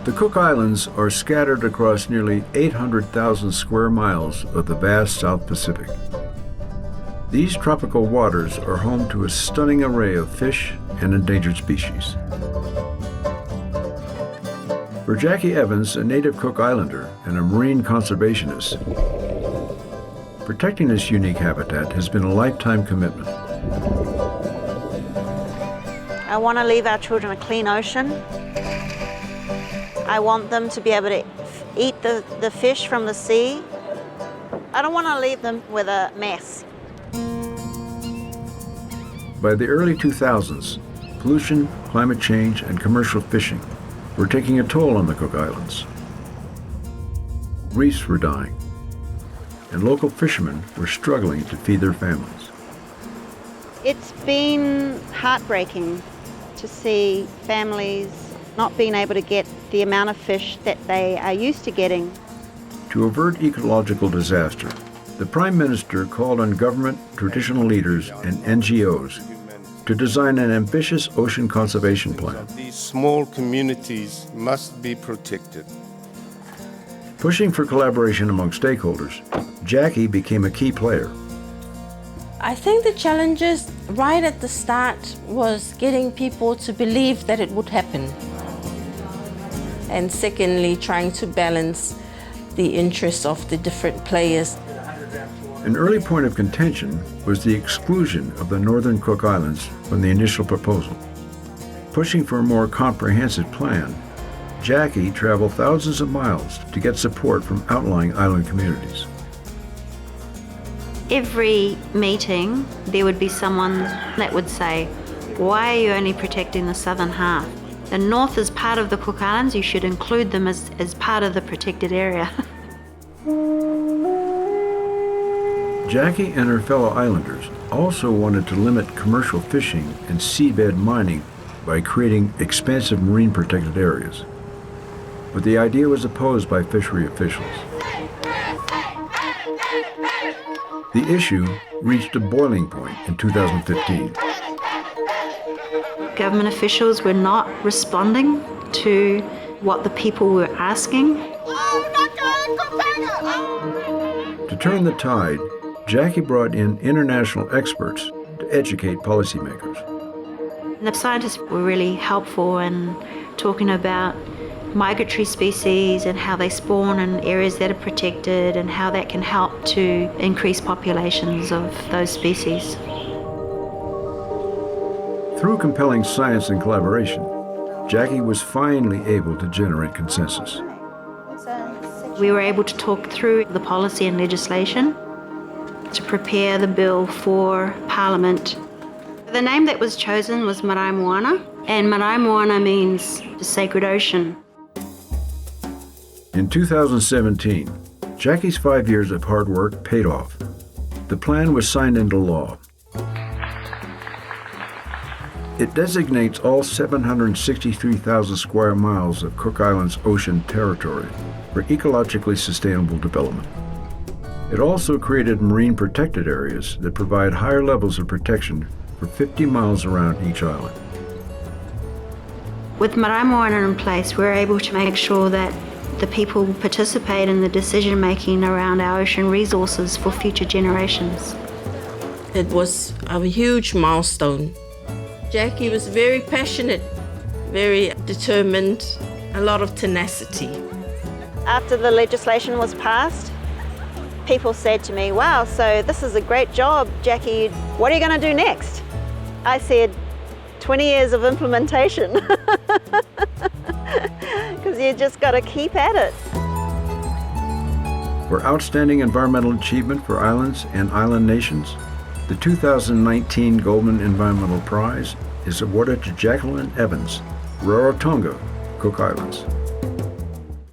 The Cook Islands are scattered across nearly 800,000 square miles of the vast South Pacific. These tropical waters are home to a stunning array of fish and endangered species. For Jackie Evans, a native Cook Islander and a marine conservationist, protecting this unique habitat has been a lifetime commitment. I want to leave our children a clean ocean. I want them to be able to eat the fish from the sea. I don't want to leave them with a mess. By the early 2000s, pollution, climate change, and commercial fishing were taking a toll on the Cook Islands. Reefs were dying, and local fishermen were struggling to feed their families. It's been heartbreaking to see families not being able to get the amount of fish that they are used to getting. To avert ecological disaster, the Prime Minister called on government, traditional leaders, and NGOs to design an ambitious ocean conservation plan. These small communities must be protected. Pushing for collaboration among stakeholders, Jackie became a key player. I think the challenges right at the start was getting people to believe that it would happen. And secondly, trying to balance the interests of the different players. An early point of contention was the exclusion of the Northern Cook Islands from the initial proposal. Pushing for a more comprehensive plan, Jackie traveled thousands of miles to get support from outlying island communities. Every meeting, there would be someone that would say, "Why are you only protecting the southern half? The north is part of the Cook Islands, you should include them as part of the protected area." Jackie and her fellow islanders also wanted to limit commercial fishing and seabed mining by creating expansive marine protected areas. But the idea was opposed by fishery officials. The issue reached a boiling point in 2015. Government officials were not responding to what the people were asking. To turn the tide, Jackie brought in international experts to educate policymakers. The scientists were really helpful in talking about migratory species and how they spawn in areas that are protected and how that can help to increase populations of those species. Through compelling science and collaboration, Jackie was finally able to generate consensus. We were able to talk through the policy and legislation to prepare the bill for Parliament. The name that was chosen was Marae Moana, and Marae Moana means the sacred ocean. In 2017, Jackie's 5 years of hard work paid off. The plan was signed into law. It designates all 763,000 square miles of Cook Islands ocean territory for ecologically sustainable development. It also created marine protected areas that provide higher levels of protection for 50 miles around each island. With Marae Moana in place, we're able to make sure that the people participate in the decision making around our ocean resources for future generations. It was a huge milestone. Jackie was very passionate, very determined, a lot of tenacity. After the legislation was passed, people said to me, "Wow, so this is a great job, Jackie. What are you going to do next?" I said, 20 years of implementation. Because you just got to keep at it. For outstanding environmental achievement for islands and island nations, the 2019 Goldman Environmental Prize is awarded to Jacqueline Evans, Rarotonga, Cook Islands.